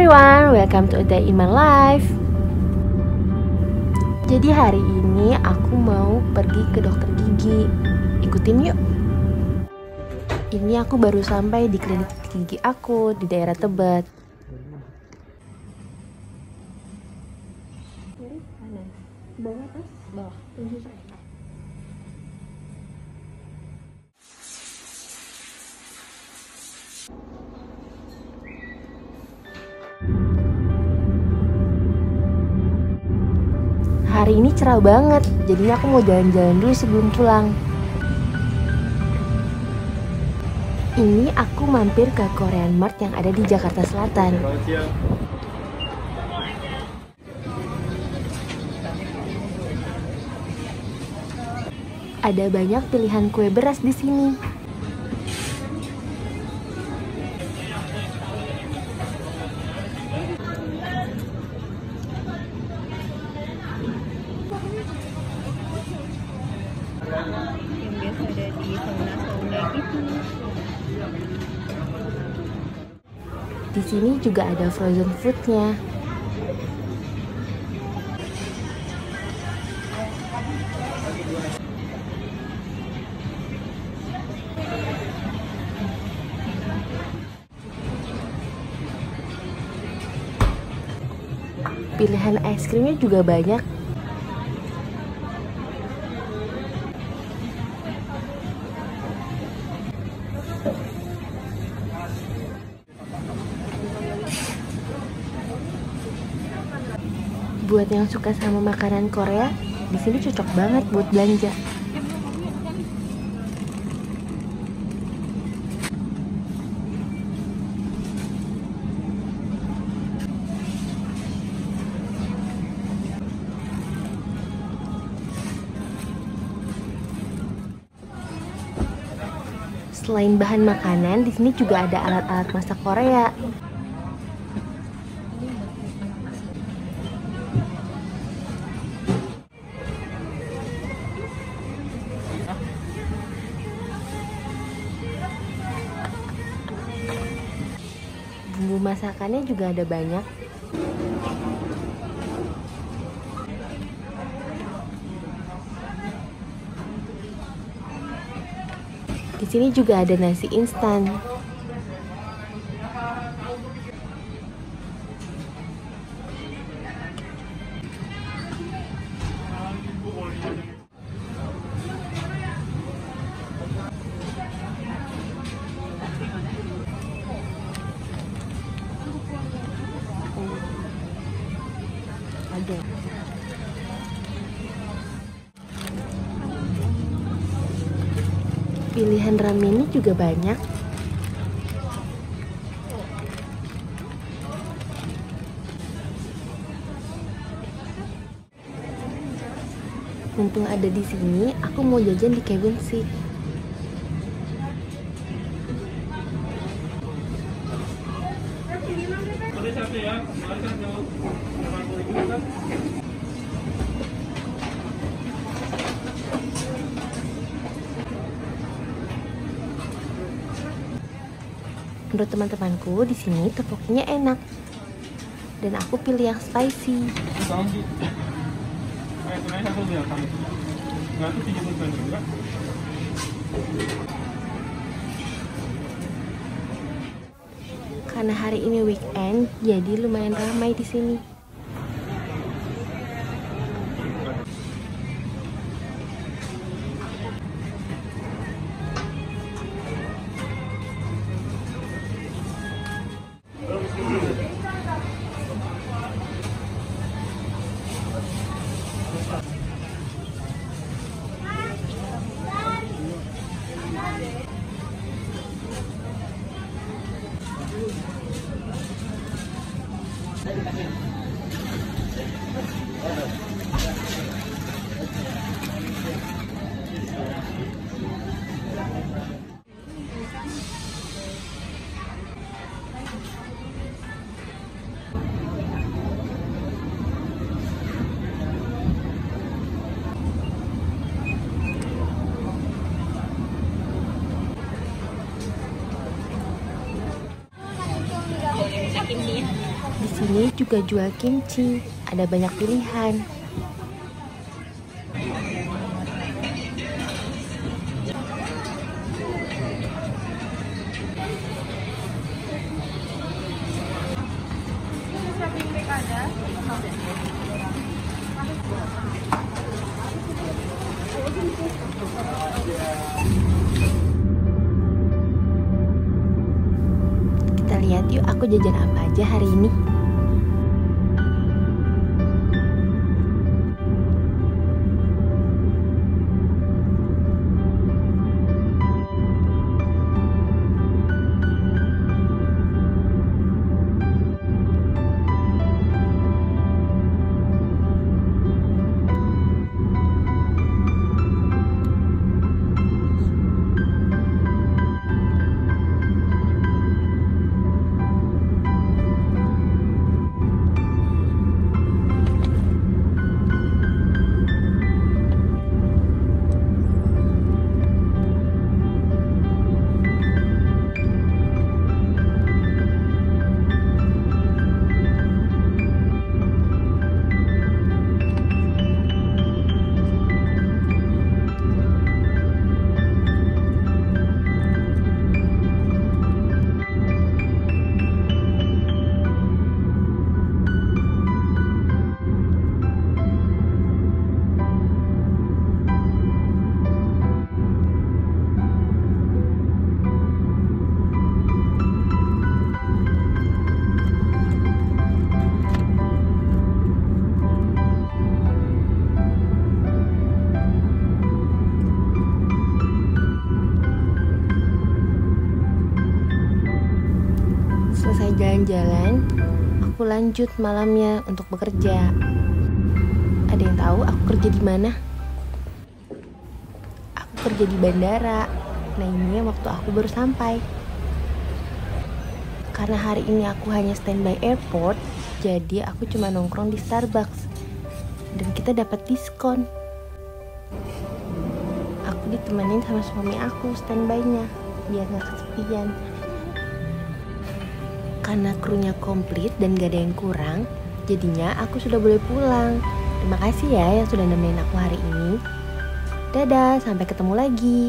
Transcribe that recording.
everyone, welcome to a day in my life. Jadi hari ini aku mau pergi ke dokter gigi. Ikutin yuk. Ini aku baru sampai di klinik gigi aku di daerah Tebet. Kiri kanan, bawah atas, bawah, tunjuk saya. Hari ini cerah banget, jadinya aku mau jalan-jalan dulu sebelum pulang. Ini aku mampir ke Korean Mart yang ada di Jakarta Selatan. Ada banyak pilihan kue beras di sini. Yang biasa ada di sauna-sauna gitu. Di sini juga ada frozen foodnya. Pilihan es krimnya juga banyak. Buat yang suka sama makanan Korea, di sini cocok banget buat belanja. Selain bahan makanan, di sini juga ada alat-alat masak Korea. Bumbu masakannya juga ada banyak. Di sini juga ada nasi instan. Ada. Pilihan ramennya juga banyak. Mumpung ada di sini, aku mau jajan di Kevin sih. Menurut teman-temanku di sini tteokbokkinya enak, dan aku pilih yang spicy. Karena hari ini weekend, jadi lumayan ramai di sini. Di sini juga jual kimchi, ada banyak pilihan. Kita lihat yuk aku jajan apa aja hari ini. Selesai jalan-jalan, aku lanjut malamnya untuk bekerja. Ada yang tahu aku kerja di mana? Aku kerja di bandara. Nah, ini waktu aku baru sampai. Karena hari ini aku hanya standby airport, jadi aku cuma nongkrong di Starbucks. Dan kita dapat diskon. Aku ditemenin sama suami aku standby-nya, biar gak kesepian. Karena krunya komplit dan gak ada yang kurang, jadinya aku sudah boleh pulang. Terima kasih ya yang sudah nemenin aku hari ini. Dadah, sampai ketemu lagi.